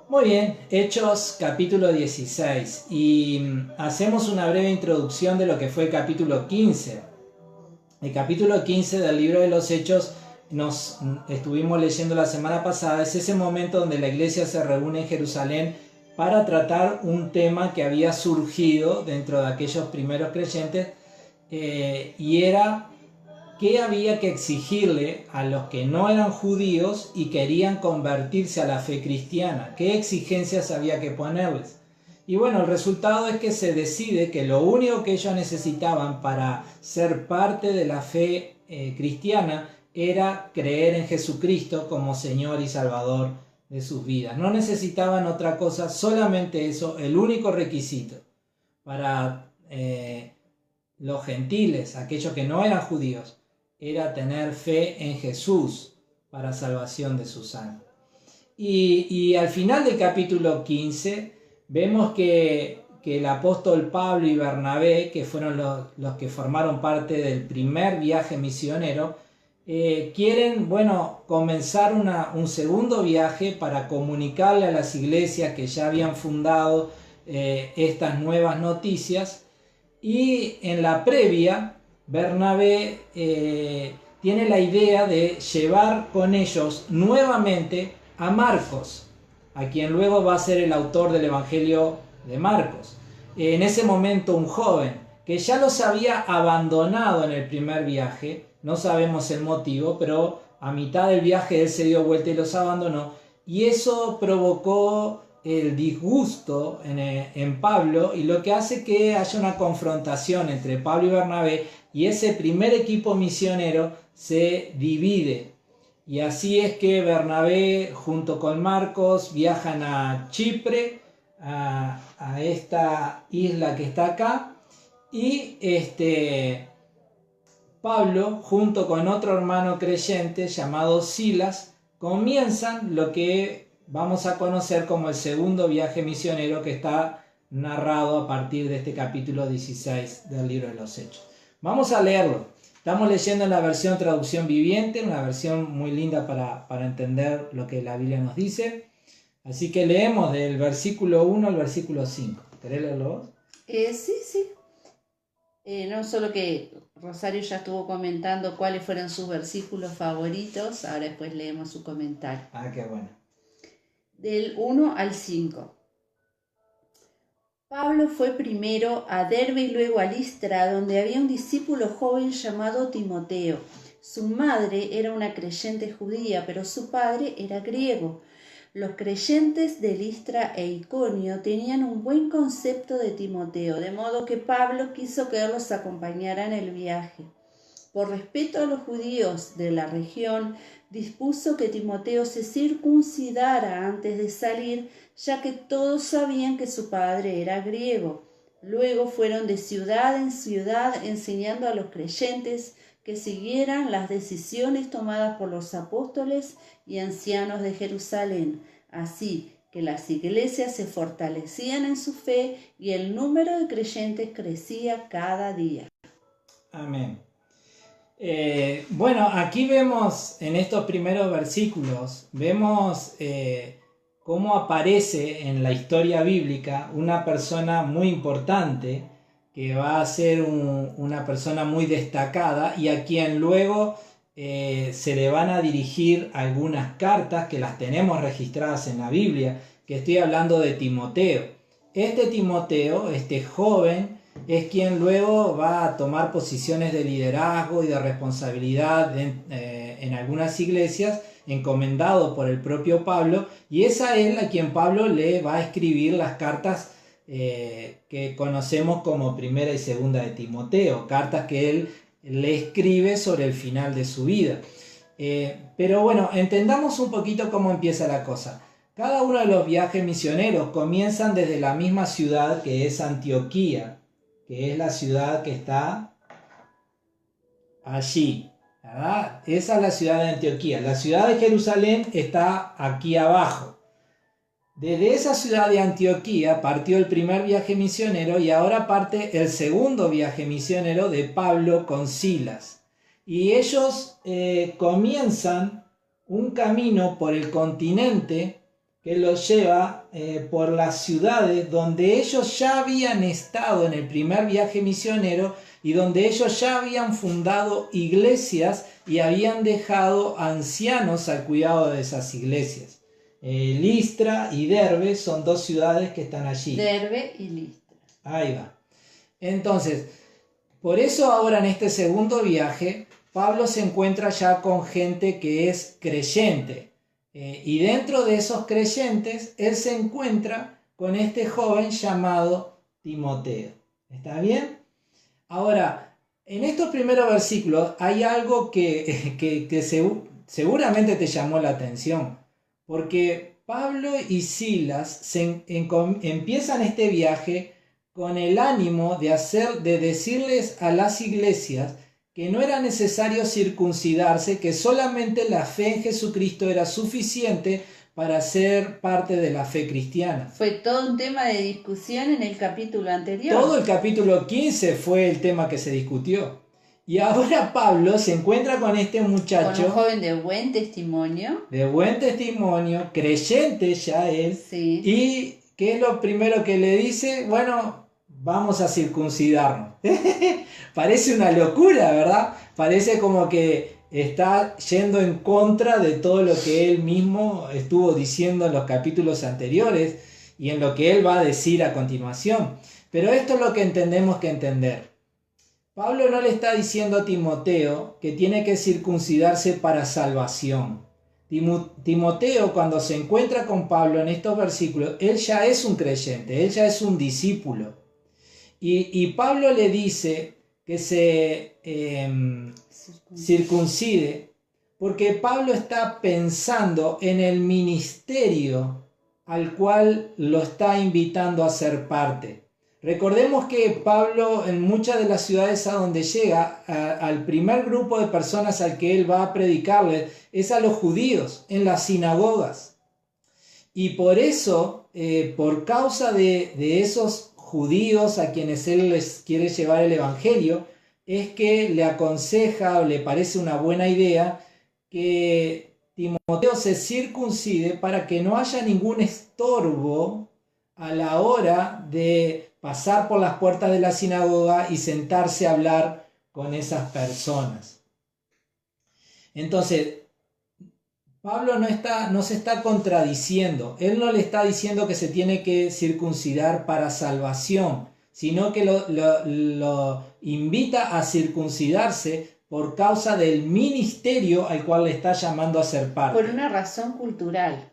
Muy bien, Hechos capítulo 16 y hacemos una breve introducción de lo que fue el capítulo 15. El capítulo 15 del libro de los Hechos nos estuvimos leyendo la semana pasada. Es ese momento donde la iglesia se reúne en Jerusalén para tratar un tema que había surgido dentro de aquellos primeros creyentes y era qué había que exigirle a los que no eran judíos y querían convertirse a la fe cristiana, qué exigencias había que ponerles. Y bueno, el resultado es que se decide que lo único que ellos necesitaban para ser parte de la fe cristiana era creer en Jesucristo como Señor y Salvador de sus vidas. No necesitaban otra cosa, solamente eso, el único requisito para los gentiles, aquellos que no eran judíos, era tener fe en Jesús para salvación de sus almas. Y al final del capítulo 15 vemos que el apóstol Pablo y Bernabé, que fueron los que formaron parte del primer viaje misionero, quieren, comenzar un segundo viaje para comunicarle a las iglesias que ya habían fundado estas nuevas noticias. Y en la previa, Bernabé tiene la idea de llevar con ellos nuevamente a Marcos, a quien luego va a ser el autor del Evangelio de Marcos. En ese momento un joven que ya los había abandonado en el primer viaje, no sabemos el motivo, pero a mitad del viaje él se dio vuelta y los abandonó, y eso provocó el disgusto en Pablo, y lo que hace que haya una confrontación entre Pablo y Bernabé, y ese primer equipo misionero se divide. Y así es que Bernabé junto con Marcos viajan a Chipre, a esta isla que está acá, y Pablo junto con otro hermano creyente llamado Silas comienzan lo que vamos a conocer como el segundo viaje misionero, que está narrado a partir de este capítulo 16 del libro de los Hechos. Vamos a leerlo. Estamos leyendo en la versión traducción viviente, una versión muy linda para entender lo que la Biblia nos dice. Así que leemos del versículo 1 al versículo 5. ¿Querés leerlo vos? Sí. No solo que Rosario ya estuvo comentando cuáles fueron sus versículos favoritos, ahora después leemos su comentario. Qué bueno. Del 1 al 5. Pablo fue primero a Derbe y luego a Listra, donde había un discípulo joven llamado Timoteo. Su madre era una creyente judía, pero su padre era griego. Los creyentes de Listra e Iconio tenían un buen concepto de Timoteo, de modo que Pablo quiso que él los acompañara en el viaje. Por respeto a los judíos de la región, dispuso que Timoteo se circuncidara antes de salir, ya que todos sabían que su padre era griego. Luego fueron de ciudad en ciudad enseñando a los creyentes que siguieran las decisiones tomadas por los apóstoles y ancianos de Jerusalén. Así que las iglesias se fortalecían en su fe y el número de creyentes crecía cada día. Amén. Aquí vemos en estos primeros versículos, vemos cómo aparece en la historia bíblica una persona muy importante que va a ser una persona muy destacada y a quien luego se le van a dirigir algunas cartas que las tenemos registradas en la Biblia, que estoy hablando de Timoteo. Este Timoteo, este joven, es quien luego va a tomar posiciones de liderazgo y de responsabilidad en algunas iglesias, encomendado por el propio Pablo, y es a él a quien Pablo le va a escribir las cartas que conocemos como primera y segunda de Timoteo, cartas que él le escribe sobre el final de su vida. Pero bueno, entendamos un poquito cómo empieza la cosa. Cada uno de los viajes misioneros comienzan desde la misma ciudad, que es Antioquía, que es la ciudad que está allí, ¿verdad? Esa es la ciudad de Antioquía. La ciudad de Jerusalén está aquí abajo. Desde esa ciudad de Antioquía partió el primer viaje misionero y ahora parte el segundo viaje misionero de Pablo con Silas. Y ellos comienzan un camino por el continente que los lleva por las ciudades donde ellos ya habían estado en el primer viaje misionero y donde ellos ya habían fundado iglesias y habían dejado ancianos al cuidado de esas iglesias. Listra y Derbe son dos ciudades que están allí. Derbe y Listra. Ahí va. Entonces, por eso ahora en este segundo viaje, Pablo se encuentra ya con gente que es creyente. Y dentro de esos creyentes, él se encuentra con este joven llamado Timoteo. ¿Está bien? Ahora, en estos primeros versículos hay algo que seguramente te llamó la atención. Porque Pablo y Silas empiezan este viaje con el ánimo de decirles a las iglesias que no era necesario circuncidarse, que solamente la fe en Jesucristo era suficiente para ser parte de la fe cristiana. Fue todo un tema de discusión en el capítulo anterior. Todo el capítulo 15 fue el tema que se discutió. Y ahora Pablo se encuentra con este muchacho. Con un joven de buen testimonio. De buen testimonio, creyente ya él. Sí. Y ¿qué es lo primero que le dice? Bueno, vamos a circuncidarnos. Parece una locura, ¿verdad? Parece como que está yendo en contra de todo lo que él mismo estuvo diciendo en los capítulos anteriores y en lo que él va a decir a continuación. Pero esto es lo que tenemos que entender. Pablo no le está diciendo a Timoteo que tiene que circuncidarse para salvación. Timoteo, cuando se encuentra con Pablo en estos versículos, él ya es un creyente, él ya es un discípulo. Y Pablo le dice que se circuncide porque Pablo está pensando en el ministerio al cual lo está invitando a ser parte. Recordemos que Pablo en muchas de las ciudades a donde llega, al primer grupo de personas al que él va a predicarles es a los judíos en las sinagogas. Y por eso, por causa de esos judíos a quienes él les quiere llevar el evangelio, es que le aconseja o le parece una buena idea que Timoteo se circuncide para que no haya ningún estorbo a la hora de pasar por las puertas de la sinagoga y sentarse a hablar con esas personas. Entonces, Pablo no se está contradiciendo. Él no le está diciendo que se tiene que circuncidar para salvación, sino que lo invita a circuncidarse por causa del ministerio al cual le está llamando a ser parte. Por una razón cultural.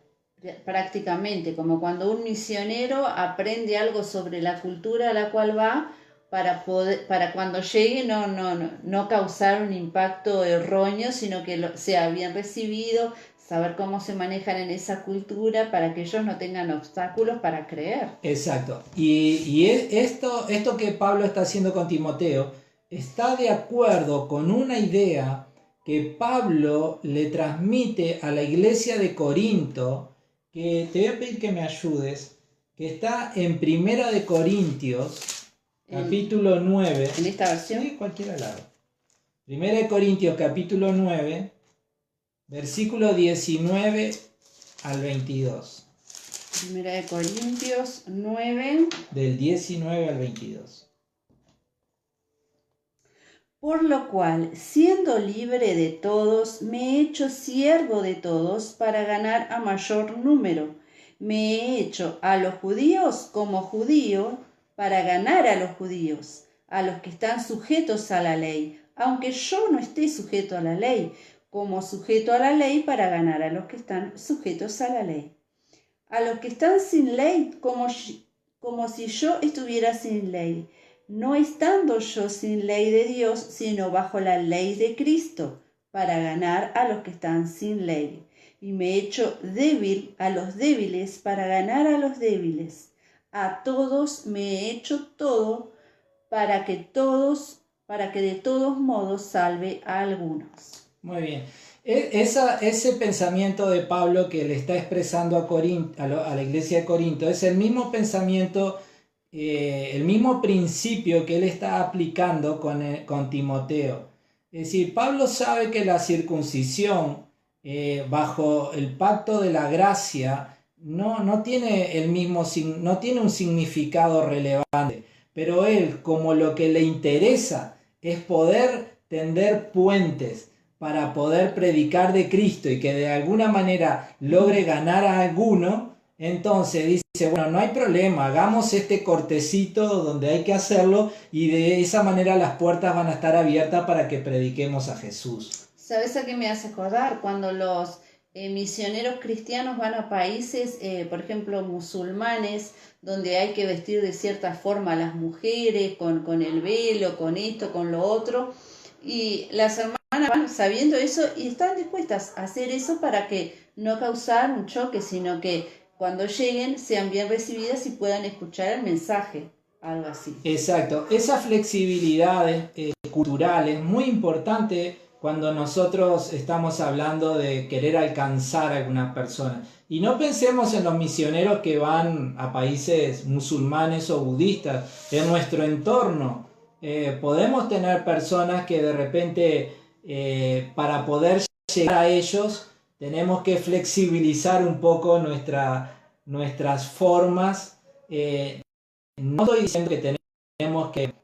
Prácticamente, como cuando un misionero aprende algo sobre la cultura a la cual va para cuando llegue no causar un impacto erróneo, sino que sea bien recibido, saber cómo se manejan en esa cultura para que ellos no tengan obstáculos para creer. Exacto. Y esto que Pablo está haciendo con Timoteo está de acuerdo con una idea que Pablo le transmite a la iglesia de Corinto, que te voy a pedir que me ayudes, que está en Primera de Corintios, capítulo 9. ¿En esta versión? Sí, cualquier lado. Primera de Corintios, capítulo 9, versículo 19 al 22. Primera de Corintios 9. Del 19 al 22. Por lo cual, siendo libre de todos, me he hecho siervo de todos para ganar a mayor número. Me he hecho a los judíos como judío para ganar a los judíos, a los que están sujetos a la ley, aunque yo no esté sujeto a la ley, como sujeto a la ley para ganar a los que están sujetos a la ley. A los que están sin ley, como si yo estuviera sin ley, no estando yo sin ley de Dios, sino bajo la ley de Cristo, para ganar a los que están sin ley. Y me he hecho débil a los débiles para ganar a los débiles. A todos me he hecho todo para que de todos modos salve a algunos. Muy bien. Ese pensamiento de Pablo que le está expresando a la iglesia de Corinto es el mismo pensamiento, el mismo principio que él está aplicando con Timoteo. Es decir, Pablo sabe que la circuncisión bajo el pacto de la gracia no tiene el mismo, no tiene un significado relevante, pero él, como lo que le interesa es poder tender puentes para poder predicar de Cristo y que de alguna manera logre ganar a alguno, entonces dice, bueno, no hay problema, hagamos este cortecito donde hay que hacerlo y de esa manera las puertas van a estar abiertas para que prediquemos a Jesús. ¿Sabes a qué me hace acordar? Cuando los misioneros cristianos van a países, por ejemplo, musulmanes, donde hay que vestir de cierta forma a las mujeres, con el velo, con esto, con lo otro, y las hermanas van sabiendo eso y están dispuestas a hacer eso para que no causar un choque, sino que cuando lleguen sean bien recibidas y puedan escuchar el mensaje, algo así. Exacto, esa flexibilidad cultural es muy importante cuando nosotros estamos hablando de querer alcanzar a alguna persona. Y no pensemos en los misioneros que van a países musulmanes o budistas. En nuestro entorno podemos tener personas que de repente para poder llegar a ellos tenemos que flexibilizar un poco nuestras formas. No estoy diciendo que tenemos que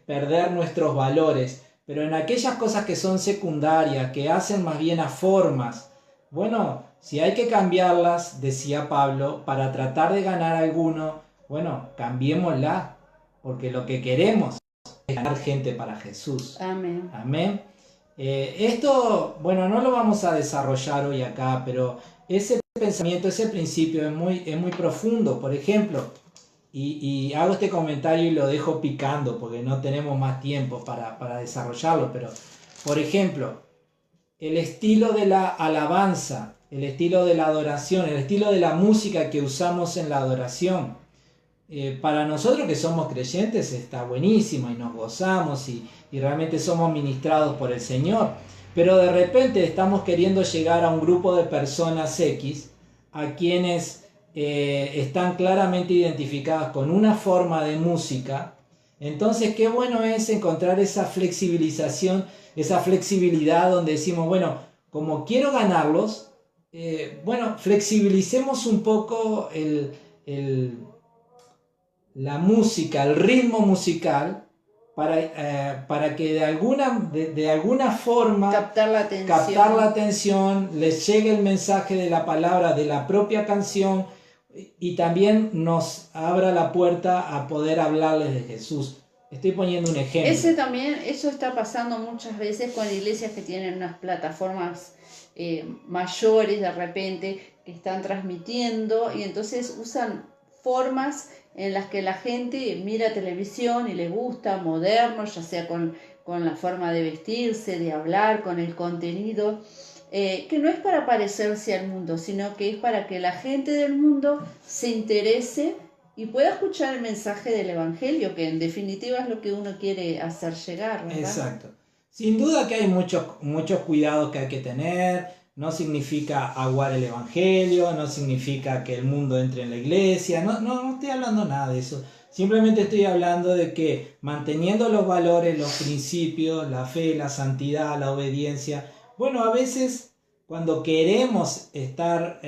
perder nuestros valores, pero en aquellas cosas que son secundarias, que hacen más bien a formas, bueno, si hay que cambiarlas, decía Pablo, para tratar de ganar a alguno, bueno, cambiémosla, porque lo que queremos es ganar gente para Jesús. Amén. Amén. Esto, bueno, no lo vamos a desarrollar hoy acá, pero ese pensamiento, ese principio es muy profundo. Por ejemplo, y hago este comentario y lo dejo picando porque no tenemos más tiempo para desarrollarlo, pero por ejemplo, el estilo de la alabanza, el estilo de la adoración, el estilo de la música que usamos en la adoración, para nosotros que somos creyentes está buenísimo y nos gozamos y realmente somos ministrados por el Señor, pero de repente estamos queriendo llegar a un grupo de personas X a quienes están claramente identificadas con una forma de música. Entonces qué bueno es encontrar esa flexibilización, esa flexibilidad donde decimos, bueno, como quiero ganarlos, bueno, flexibilicemos un poco la música, el ritmo musical, para que de alguna forma Captar la atención, les llegue el mensaje de la palabra, de la propia canción, y también nos abra la puerta a poder hablarles de Jesús. Estoy poniendo un ejemplo. Eso está pasando muchas veces con iglesias que tienen unas plataformas mayores de repente que están transmitiendo y entonces usan formas en las que la gente mira televisión y le gusta, moderno, ya sea con la forma de vestirse, de hablar, con el contenido, que no es para parecerse al mundo, sino que es para que la gente del mundo se interese y pueda escuchar el mensaje del Evangelio, que en definitiva es lo que uno quiere hacer llegar, ¿verdad? Exacto. Sin duda que hay muchos cuidados que hay que tener. No significa aguar el Evangelio, no significa que el mundo entre en la iglesia. No estoy hablando nada de eso. Simplemente estoy hablando de que manteniendo los valores, los principios, la fe, la santidad, la obediencia. Bueno, a veces cuando queremos estar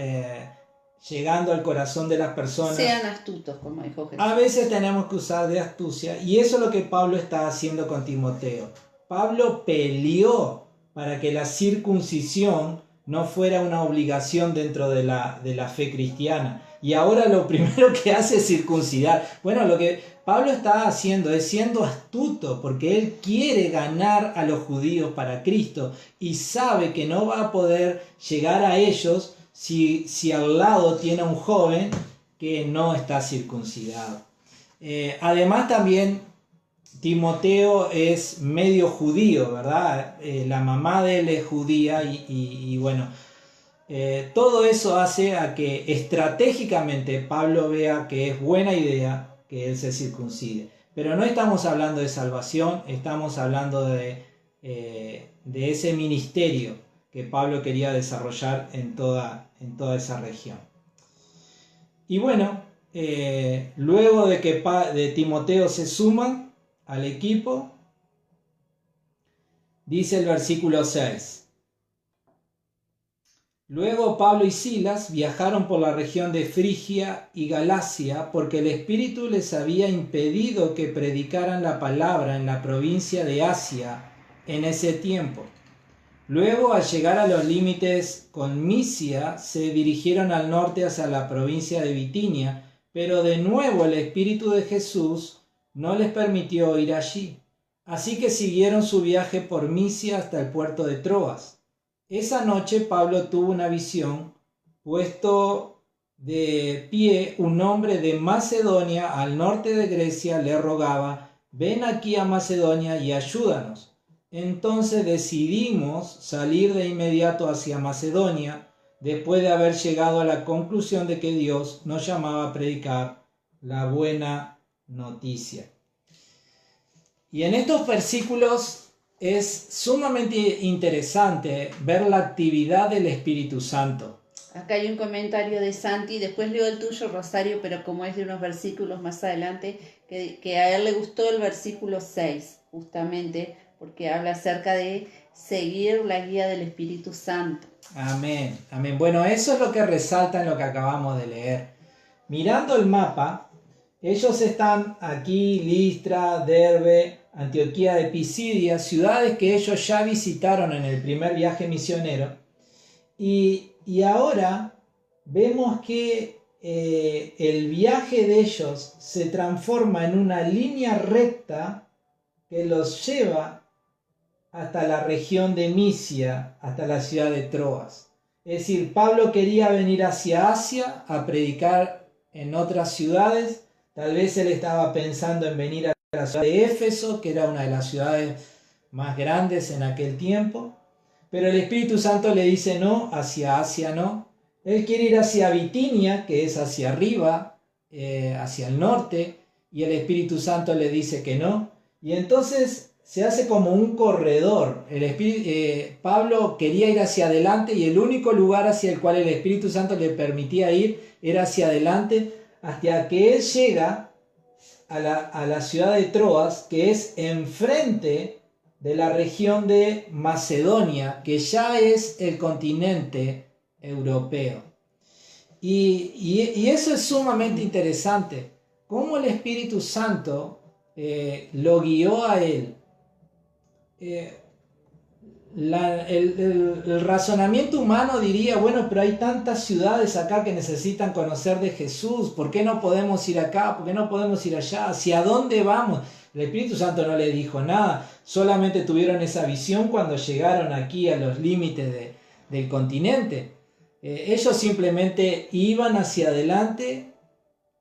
llegando al corazón de las personas, sean astutos, como dijo Jesús. A veces tenemos que usar de astucia, y eso es lo que Pablo está haciendo con Timoteo. Pablo peleó para que la circuncisión no fuera una obligación dentro de la fe cristiana. Y ahora lo primero que hace es circuncidar. Bueno, lo que Pablo está haciendo es siendo astuto, porque él quiere ganar a los judíos para Cristo y sabe que no va a poder llegar a ellos si al lado tiene a un joven que no está circuncidado. Además también Timoteo es medio judío, ¿verdad? La mamá de él es judía y bueno, todo eso hace a que estratégicamente Pablo vea que es buena idea que él se circuncide. Pero no estamos hablando de salvación, estamos hablando de ese ministerio que Pablo quería desarrollar en toda esa región. Y bueno, luego de que de Timoteo se suma al equipo, dice el versículo 6. Luego Pablo y Silas viajaron por la región de Frigia y Galacia porque el Espíritu les había impedido que predicaran la palabra en la provincia de Asia en ese tiempo. Luego, al llegar a los límites con Misia, se dirigieron al norte hacia la provincia de Bitinia, pero de nuevo el Espíritu de Jesús no les permitió ir allí. Así que siguieron su viaje por Misia hasta el puerto de Troas. Esa noche Pablo tuvo una visión. Puesto de pie, un hombre de Macedonia, al norte de Grecia, le rogaba: ven aquí a Macedonia y ayúdanos. Entonces decidimos salir de inmediato hacia Macedonia, después de haber llegado a la conclusión de que Dios nos llamaba a predicar la buena noticia. Y en estos versículos es sumamente interesante ver la actividad del Espíritu Santo. Acá hay un comentario de Santi, después leo el tuyo, Rosario, pero como es de unos versículos más adelante, que a él le gustó el versículo 6, justamente, porque habla acerca de seguir la guía del Espíritu Santo. Amén, amén. Bueno, eso es lo que resalta en lo que acabamos de leer. Mirando el mapa, ellos están aquí, Listra, Derbe, Antioquía de Pisidia, ciudades que ellos ya visitaron en el primer viaje misionero. Y ahora vemos que el viaje de ellos se transforma en una línea recta que los lleva hasta la región de Misia, hasta la ciudad de Troas. Es decir, Pablo quería venir hacia Asia a predicar en otras ciudades. Tal vez él estaba pensando en venir a la ciudad de Éfeso, que era una de las ciudades más grandes en aquel tiempo. Pero el Espíritu Santo le dice no, hacia Asia no. Él quiere ir hacia Bitinia, que es hacia arriba, hacia el norte, y el Espíritu Santo le dice que no. Y entonces se hace como un corredor. Pablo quería ir hacia adelante y el único lugar hacia el cual el Espíritu Santo le permitía ir era hacia adelante, hasta que él llega a la ciudad de Troas, que es enfrente de la región de Macedonia, que ya es el continente europeo. Y eso es sumamente interesante, cómo el Espíritu Santo lo guió a él. El razonamiento humano diría, bueno, pero hay tantas ciudades acá que necesitan conocer de Jesús, ¿por qué no podemos ir acá? ¿Por qué no podemos ir allá? ¿Hacia dónde vamos? El Espíritu Santo no le dijo nada, solamente tuvieron esa visión cuando llegaron aquí a los límites del continente. Ellos simplemente iban hacia adelante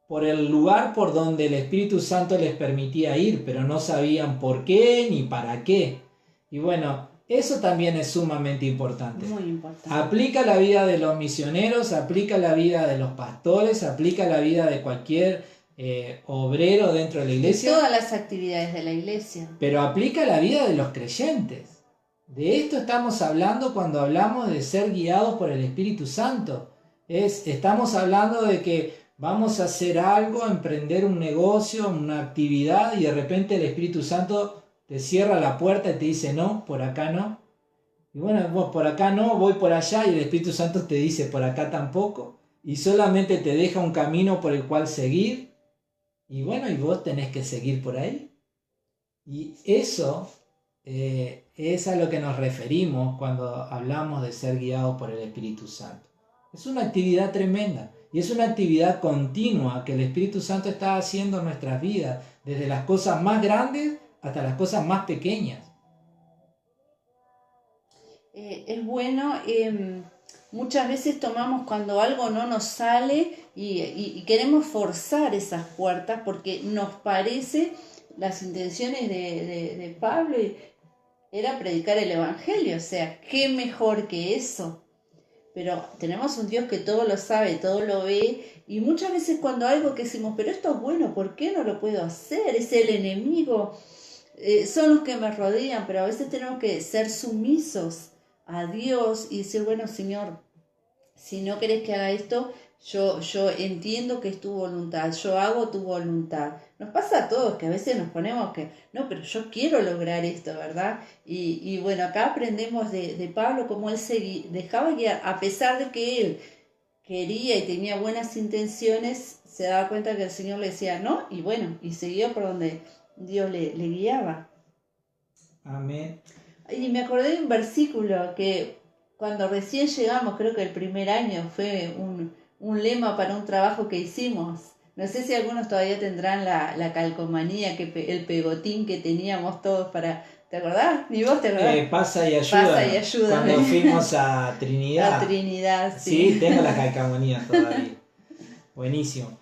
por el lugar por donde el Espíritu Santo les permitía ir, pero no sabían por qué ni para qué. Y bueno, eso también es sumamente importante. Muy importante. Aplica la vida de los misioneros, aplica la vida de los pastores, aplica la vida de cualquier obrero dentro de la iglesia. Todas las actividades de la iglesia. Pero aplica la vida de los creyentes. De esto estamos hablando cuando hablamos de ser guiados por el Espíritu Santo. Estamos hablando de que vamos a hacer algo, emprender un negocio, una actividad, y de repente el Espíritu Santo te cierra la puerta y te dice no, por acá no. Y bueno, vos por acá no, voy por allá, y el Espíritu Santo te dice por acá tampoco. Y solamente te deja un camino por el cual seguir. Y bueno, y vos tenés que seguir por ahí. Y eso es a lo que nos referimos cuando hablamos de ser guiados por el Espíritu Santo. Es una actividad tremenda. Y es una actividad continua que el Espíritu Santo está haciendo en nuestras vidas, desde las cosas más grandes hasta las cosas más pequeñas. Es bueno, muchas veces tomamos cuando algo no nos sale y queremos forzar esas puertas porque nos parece, las intenciones de Pablo era predicar el Evangelio, o sea, ¿qué mejor que eso? Pero tenemos un Dios que todo lo sabe, todo lo ve, y muchas veces cuando algo que decimos, pero esto es bueno, ¿por qué no lo puedo hacer? Es el enemigo, son los que me rodean, pero a veces tenemos que ser sumisos a Dios y decir, bueno, Señor, si no querés que haga esto, yo entiendo que es tu voluntad, yo hago tu voluntad. Nos pasa a todos que a veces nos ponemos que, no, pero yo quiero lograr esto, ¿verdad? Y bueno, acá aprendemos de Pablo cómo él se dejaba guiar, a pesar de que él quería y tenía buenas intenciones, se daba cuenta que el Señor le decía no, y bueno, y seguía por donde Dios le guiaba. Amén. Y me acordé de un versículo que cuando recién llegamos, creo que el primer año, fue un lema para un trabajo que hicimos. No sé si algunos todavía tendrán la calcomanía, el pegotín que teníamos todos para... ¿Te acordás? ¿Ni vos te acordás? Pasa y ayuda. Pasa y ayúdame. Cuando fuimos a Trinidad. A Trinidad, sí. Sí, tengo las calcamonías todavía. Buenísimo.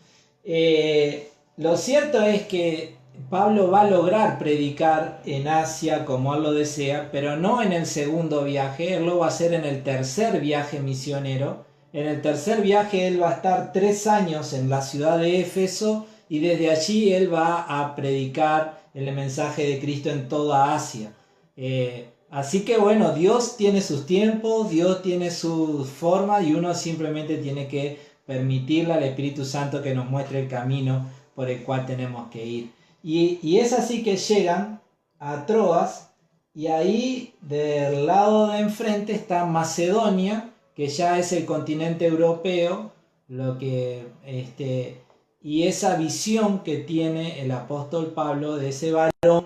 Lo cierto es que Pablo va a lograr predicar en Asia como él lo desea, pero no en el segundo viaje, él lo va a hacer en el tercer viaje misionero. En el tercer viaje él va a estar 3 años en la ciudad de Éfeso y desde allí él va a predicar el mensaje de Cristo en toda Asia. Así que bueno, Dios tiene sus tiempos, Dios tiene su forma y uno simplemente tiene que permitirle al Espíritu Santo que nos muestre el camino por el cual tenemos que ir. Y es así que llegan a Troas y ahí del lado de enfrente está Macedonia, que ya es el continente europeo, y esa visión que tiene el apóstol Pablo de ese varón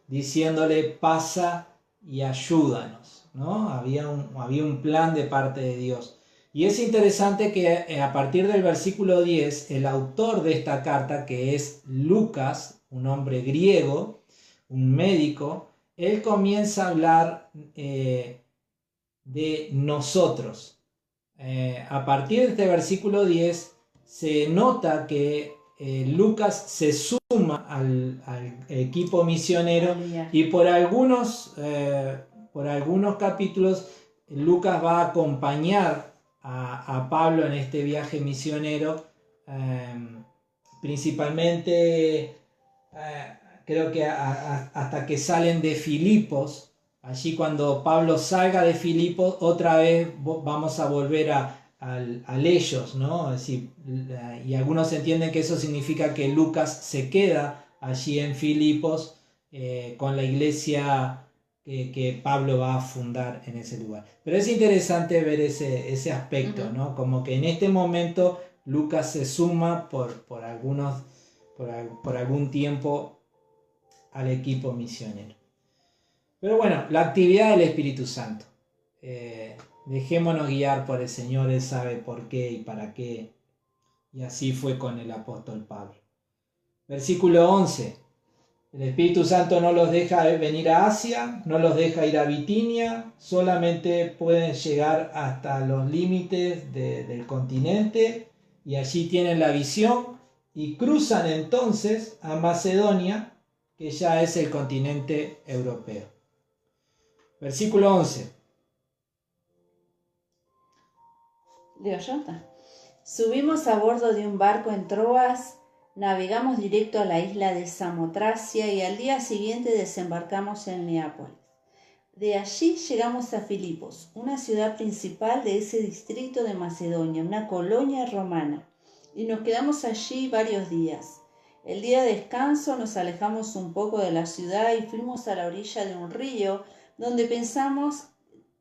diciéndole pasa y ayúdanos, ¿no? Había un plan de parte de Dios. Y es interesante que a partir del versículo 10, el autor de esta carta, que es Lucas, un hombre griego, un médico, él comienza a hablar de nosotros. A partir de este versículo 10 se nota que Lucas se suma al equipo misionero y por algunos capítulos Lucas va a acompañar a Pablo en este viaje misionero, principalmente creo que hasta que salen de Filipos. Allí cuando Pablo salga de Filipos, otra vez vamos a volver a ellos, ¿no? Es decir, y algunos entienden que eso significa que Lucas se queda allí en Filipos con la iglesia que Pablo va a fundar en ese lugar. Pero es interesante ver ese aspecto, ¿no? Como que en este momento Lucas se suma por algún tiempo al equipo misionero. Pero bueno, la actividad del Espíritu Santo. Dejémonos guiar por el Señor, Él sabe por qué y para qué. Y así fue con el apóstol Pablo. Versículo 11. El Espíritu Santo no los deja venir a Asia, no los deja ir a Bitinia, solamente pueden llegar hasta los límites del continente y allí tienen la visión y cruzan entonces a Macedonia, que ya es el continente europeo. Versículo 11. Leo yo. Subimos a bordo de un barco en Troas, navegamos directo a la isla de Samotracia y al día siguiente desembarcamos en Neápolis. De allí llegamos a Filipos, una ciudad principal de ese distrito de Macedonia, una colonia romana, y nos quedamos allí varios días. El día de descanso nos alejamos un poco de la ciudad y fuimos a la orilla de un río donde pensamos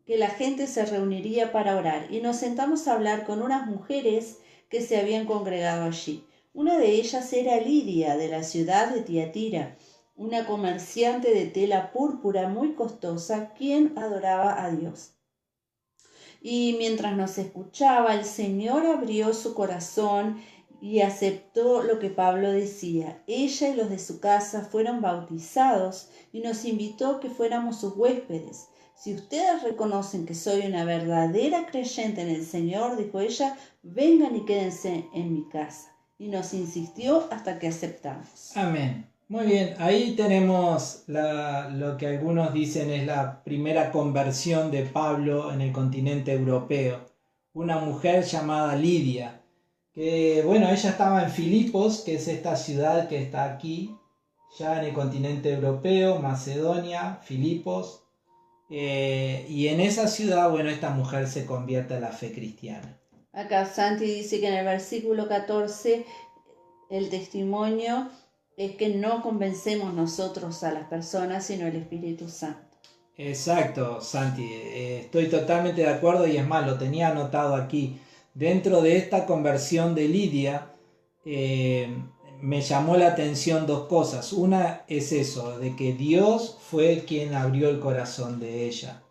que la gente se reuniría para orar y nos sentamos a hablar con unas mujeres que se habían congregado allí. Una de ellas era Lidia, de la ciudad de Tiatira, una comerciante de tela púrpura muy costosa, quien adoraba a Dios. Y mientras nos escuchaba, el Señor abrió su corazón y aceptó lo que Pablo decía. Ella y los de su casa fueron bautizados y nos invitó a que fuéramos sus huéspedes. Si ustedes reconocen que soy una verdadera creyente en el Señor, dijo ella, vengan y quédense en mi casa. Y nos insistió hasta que aceptamos. Amén. Muy bien, ahí tenemos lo que algunos dicen es la primera conversión de Pablo en el continente europeo. Una mujer llamada Lidia, que bueno, ella estaba en Filipos, que es esta ciudad que está aquí, ya en el continente europeo, Macedonia, Filipos. Y en esa ciudad, bueno, esta mujer se convierte a la fe cristiana. Acá Santi dice que en el versículo 14 el testimonio es que no convencemos nosotros a las personas, sino el Espíritu Santo. Exacto, Santi, estoy totalmente de acuerdo y es más, lo tenía anotado aquí. Dentro de esta conversión de Lidia, me llamó la atención dos cosas. Una es eso, de que Dios fue quien abrió el corazón de ella.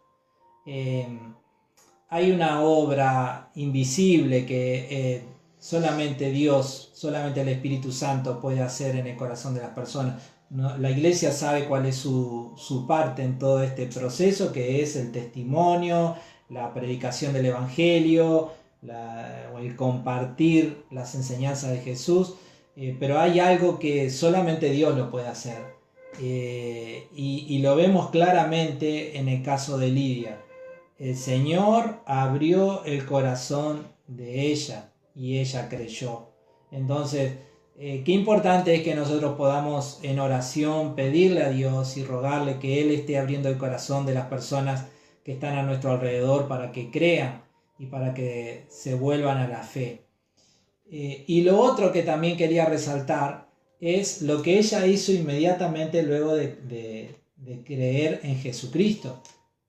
Hay una obra invisible que solamente Dios, solamente el Espíritu Santo puede hacer en el corazón de las personas. No, la iglesia sabe cuál es su parte en todo este proceso, que es el testimonio, la predicación del Evangelio, el compartir las enseñanzas de Jesús, pero hay algo que solamente Dios lo puede hacer. Y lo vemos claramente en el caso de Lidia. El Señor abrió el corazón de ella y ella creyó. Entonces, qué importante es que nosotros podamos en oración pedirle a Dios y rogarle que Él esté abriendo el corazón de las personas que están a nuestro alrededor para que crean y para que se vuelvan a la fe. Y lo otro que también quería resaltar es lo que ella hizo inmediatamente luego de creer en Jesucristo.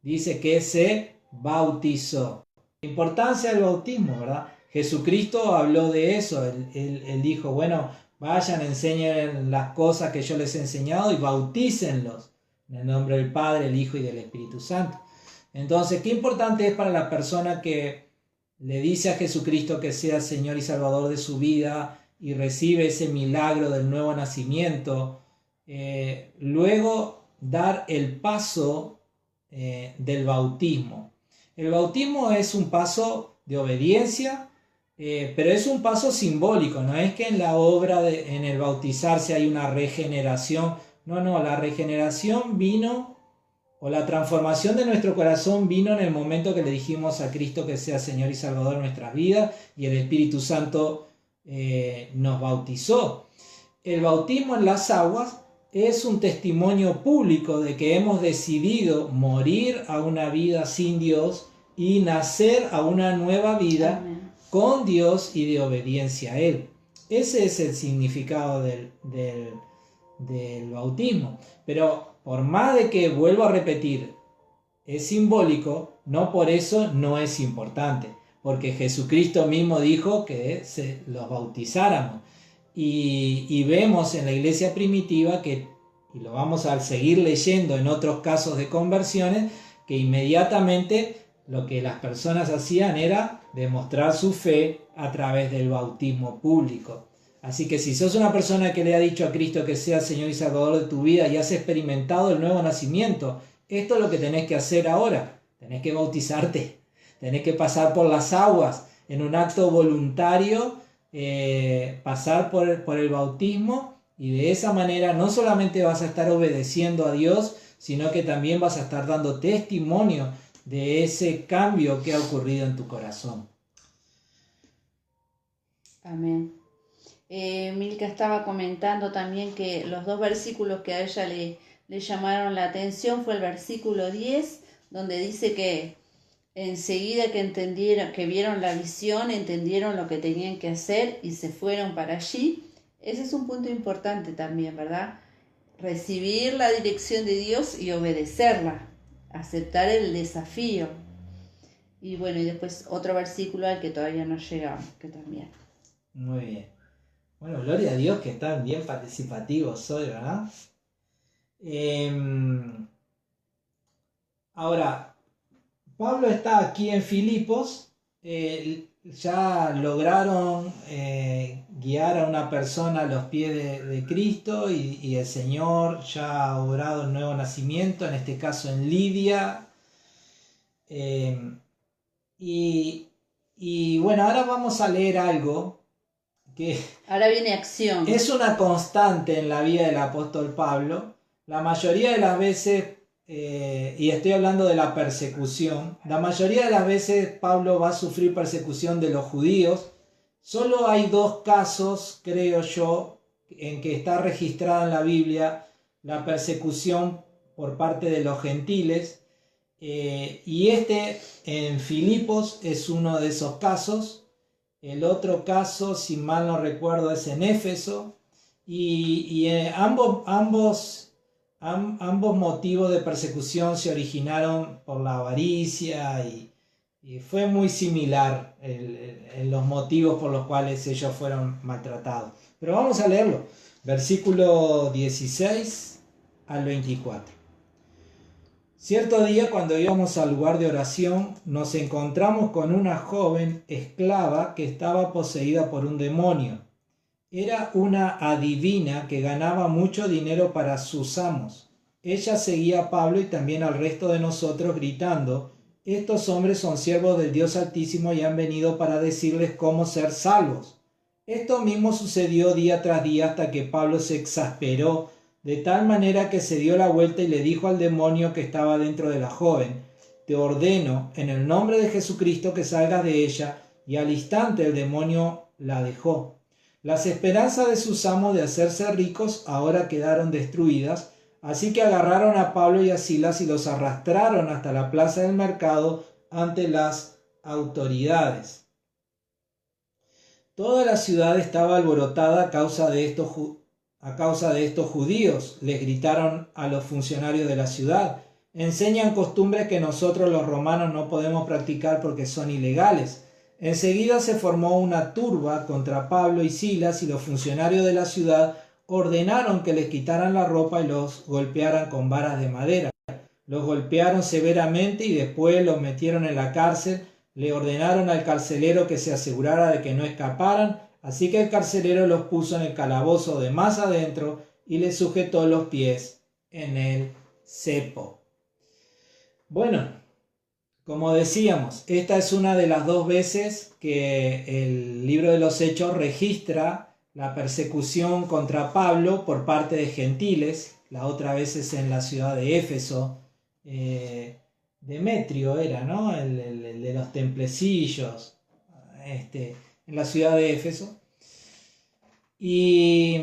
Dice que se bautizó. La importancia del bautismo, ¿verdad? Jesucristo habló de eso. Él dijo, bueno, vayan, enseñen las cosas que yo les he enseñado y bautícenlos en el nombre del Padre, el Hijo y del Espíritu Santo. Entonces, qué importante es para la persona que le dice a Jesucristo que sea Señor y Salvador de su vida y recibe ese milagro del nuevo nacimiento, luego dar el paso del bautismo. El bautismo es un paso de obediencia, pero es un paso simbólico, no es que en la obra, en el bautizarse hay una regeneración, no, la regeneración vino, o la transformación de nuestro corazón vino en el momento que le dijimos a Cristo que sea Señor y Salvador de nuestras vidas y el Espíritu Santo nos bautizó. El bautismo en las aguas es un testimonio público de que hemos decidido morir a una vida sin Dios y nacer a una nueva vida con Dios y de obediencia a Él. Ese es el significado del bautismo. Pero por más de que, vuelvo a repetir, es simbólico, no por eso no es importante. Porque Jesucristo mismo dijo que los bautizáramos. Y vemos en la iglesia primitiva que, y lo vamos a seguir leyendo en otros casos de conversiones, que inmediatamente lo que las personas hacían era demostrar su fe a través del bautismo público. Así que si sos una persona que le ha dicho a Cristo que sea Señor y Salvador de tu vida y has experimentado el nuevo nacimiento, esto es lo que tenés que hacer ahora. Tenés que bautizarte, tenés que pasar por las aguas en un acto voluntario, pasar por el bautismo, y de esa manera no solamente vas a estar obedeciendo a Dios, sino que también vas a estar dando testimonio de ese cambio que ha ocurrido en tu corazón. Amén. Milka estaba comentando también que los dos versículos que a ella le llamaron la atención fue el versículo 10, donde dice que enseguida que entendieron, que vieron la visión, entendieron lo que tenían que hacer y se fueron para allí. Ese es un punto importante también, ¿verdad? Recibir la dirección de Dios y obedecerla, aceptar el desafío. Y bueno, y después otro versículo al que todavía no llegamos, que también. Muy bien. Bueno, gloria a Dios que están bien participativos hoy, ¿verdad? Ahora, Pablo está aquí en Filipos, ya lograron guiar a una persona a los pies de Cristo y el Señor ya ha obrado el nuevo nacimiento, en este caso en Lidia. Y bueno, ahora vamos a leer algo que ahora viene acción. Es una constante en la vida del apóstol Pablo. La mayoría de las veces, y estoy hablando de la persecución, la mayoría de las veces Pablo va a sufrir persecución de los judíos. Solo hay dos casos, creo yo, en que está registrada en la Biblia la persecución por parte de los gentiles. Y en Filipos es uno de esos casos. El otro caso, si mal no recuerdo, es en Éfeso. Y ambos motivos de persecución se originaron por la avaricia y fue muy similar en los motivos por los cuales ellos fueron maltratados. Pero vamos a leerlo. Versículo 16 al 24. Cierto día, cuando íbamos al lugar de oración, nos encontramos con una joven esclava que estaba poseída por un demonio. Era una adivina que ganaba mucho dinero para sus amos. Ella seguía a Pablo y también al resto de nosotros gritando: estos hombres son siervos del Dios Altísimo y han venido para decirles cómo ser salvos. Esto mismo sucedió día tras día hasta que Pablo se exasperó de tal manera que se dio la vuelta y le dijo al demonio que estaba dentro de la joven: te ordeno en el nombre de Jesucristo que salgas de ella. Y al instante el demonio la dejó. Las esperanzas de sus amos de hacerse ricos ahora quedaron destruidas, así que agarraron a Pablo y a Silas y los arrastraron hasta la plaza del mercado ante las autoridades. Toda la ciudad estaba alborotada a causa de estos judíos. Les gritaron a los funcionarios de la ciudad: enseñan costumbres que nosotros los romanos no podemos practicar porque son ilegales. Enseguida se formó una turba contra Pablo y Silas y los funcionarios de la ciudad ordenaron que les quitaran la ropa y los golpearan con varas de madera. Los golpearon severamente y después los metieron en la cárcel. Le ordenaron al carcelero que se asegurara de que no escaparan, así que el carcelero los puso en el calabozo de más adentro y les sujetó los pies en el cepo. Bueno, como decíamos, esta es una de las dos veces que el libro de los Hechos registra la persecución contra Pablo por parte de gentiles. La otra vez es en la ciudad de Éfeso. Demetrio era, ¿no? El de los templecillos, en la ciudad de Éfeso. Y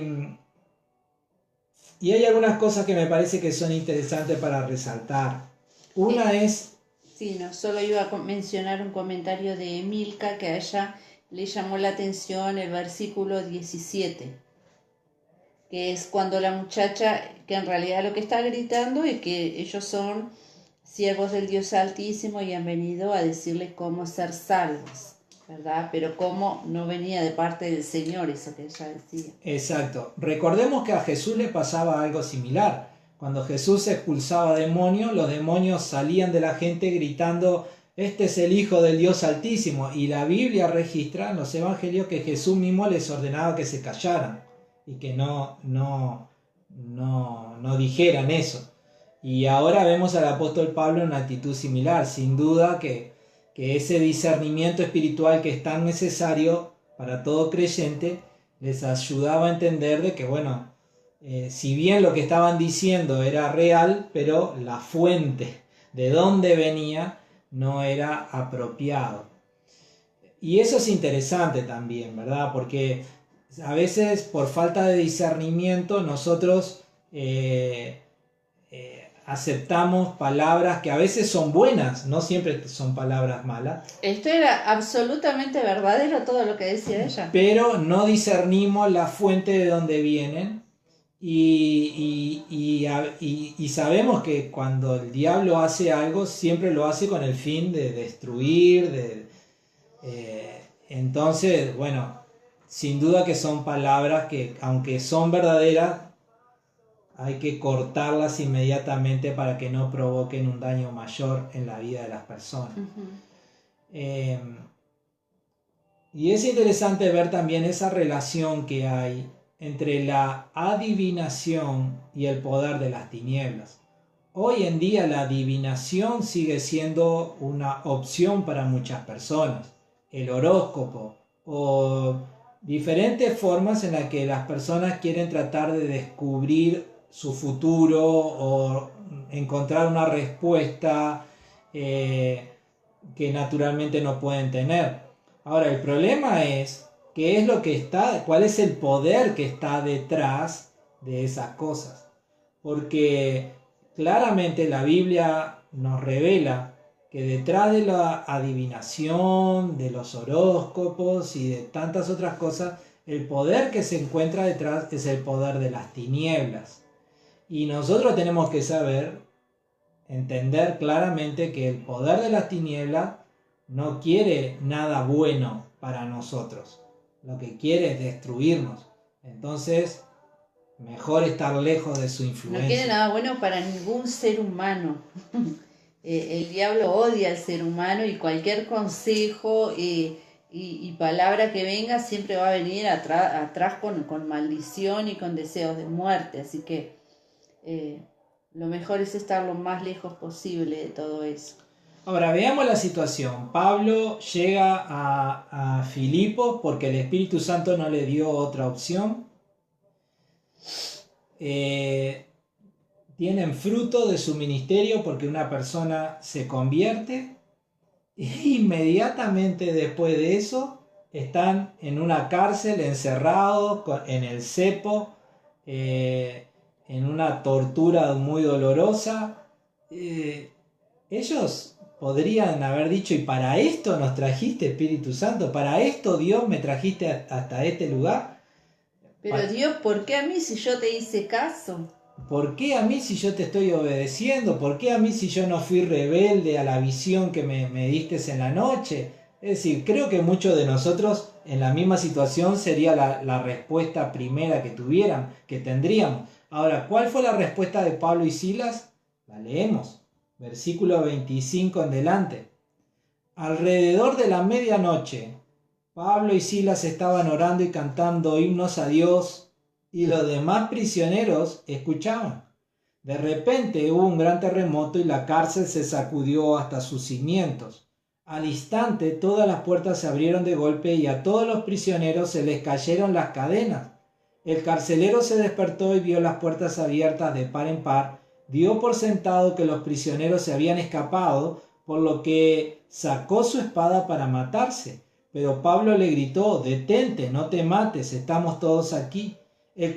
hay algunas cosas que me parece que son interesantes para resaltar. Una es... Sí, no, solo iba a mencionar un comentario de Milka que a ella le llamó la atención el versículo 17, que es cuando la muchacha, que en realidad lo que está gritando es que ellos son siervos del Dios Altísimo y han venido a decirles cómo ser salvos, ¿verdad? Pero cómo no venía de parte del Señor, eso que ella decía. Exacto. Recordemos que a Jesús le pasaba algo similar. Cuando Jesús expulsaba demonios, los demonios salían de la gente gritando: este es el Hijo del Dios Altísimo. Y la Biblia registra en los evangelios que Jesús mismo les ordenaba que se callaran y que no dijeran eso. Y ahora vemos al apóstol Pablo en una actitud similar. Sin duda que ese discernimiento espiritual que es tan necesario para todo creyente les ayudaba a entender de que, bueno, si bien lo que estaban diciendo era real, pero la fuente de dónde venía no era apropiado. Y eso es interesante también, ¿verdad? Porque a veces por falta de discernimiento nosotros aceptamos palabras que a veces son buenas, no siempre son palabras malas. Esto era absolutamente verdadero todo lo que decía ella. Pero no discernimos la fuente de donde vienen. Y sabemos que cuando el diablo hace algo, siempre lo hace con el fin de destruir. Entonces, bueno, sin duda que son palabras que, aunque son verdaderas, hay que cortarlas inmediatamente para que no provoquen un daño mayor en la vida de las personas. Uh-huh. Y es interesante ver también esa relación que hay entre la adivinación y el poder de las tinieblas. Hoy en día la adivinación sigue siendo una opción para muchas personas. El horóscopo o diferentes formas en las que las personas quieren tratar de descubrir su futuro o encontrar una respuesta que naturalmente no pueden tener. Ahora, el problema es cuál es el poder que está detrás de esas cosas. Porque claramente la Biblia nos revela que detrás de la adivinación, de los horóscopos y de tantas otras cosas, el poder que se encuentra detrás es el poder de las tinieblas. Y nosotros tenemos que saber, entender claramente que el poder de las tinieblas no quiere nada bueno para nosotros. Lo que quiere es destruirnos. Entonces, mejor estar lejos de su influencia. No quiere nada bueno para ningún ser humano. El diablo odia al ser humano y cualquier consejo y palabra que venga siempre va a venir atrás con maldición y con deseos de muerte. Así que lo mejor es estar lo más lejos posible de todo eso. Ahora veamos la situación. Pablo llega a Filipos porque el Espíritu Santo no le dio otra opción. Tienen fruto de su ministerio porque una persona se convierte e inmediatamente después de eso están en una cárcel encerrados en el cepo, en una tortura muy dolorosa. Ellos podrían haber dicho: y para esto nos trajiste, Espíritu Santo, para esto, Dios, me trajiste hasta este lugar. Pero Dios, ¿por qué a mí si yo te hice caso? ¿Por qué a mí si yo te estoy obedeciendo? ¿Por qué a mí si yo no fui rebelde a la visión que me diste en la noche? Es decir, creo que muchos de nosotros en la misma situación sería la respuesta primera que tendríamos. Ahora, ¿cuál fue la respuesta de Pablo y Silas? La leemos. Versículo 25 en delante. Alrededor de la medianoche, Pablo y Silas estaban orando y cantando himnos a Dios, y los demás prisioneros escuchaban. De repente hubo un gran terremoto y la cárcel se sacudió hasta sus cimientos. Al instante todas las puertas se abrieron de golpe y a todos los prisioneros se les cayeron las cadenas. El carcelero se despertó y vio las puertas abiertas de par en par. Dio por sentado que los prisioneros se habían escapado, por lo que sacó su espada para matarse. Pero Pablo le gritó: «Detente, no te mates, estamos todos aquí». El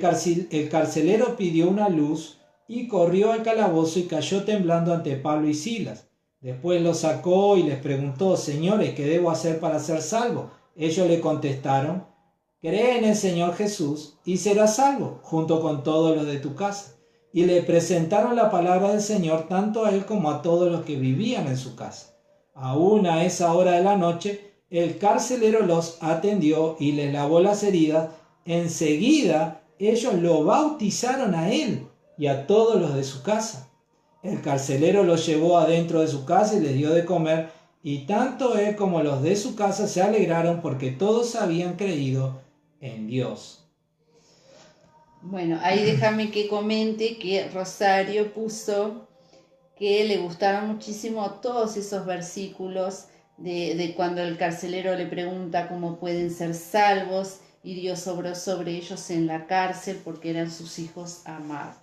carcelero pidió una luz y corrió al calabozo y cayó temblando ante Pablo y Silas. Después los sacó y les preguntó: «Señores, ¿qué debo hacer para ser salvo?». Ellos le contestaron: «Cree en el Señor Jesús y serás salvo, junto con todos los de tu casa». Y le presentaron la palabra del Señor tanto a él como a todos los que vivían en su casa. Aún a esa hora de la noche, el carcelero los atendió y les lavó las heridas. Enseguida ellos lo bautizaron a él y a todos los de su casa. El carcelero los llevó adentro de su casa y les dio de comer, y tanto él como los de su casa se alegraron porque todos habían creído en Dios. Bueno, ahí déjame que comente que Rosario puso que le gustaron muchísimo todos esos versículos de cuando el carcelero le pregunta cómo pueden ser salvos y Dios obró sobre ellos en la cárcel porque eran sus hijos amados.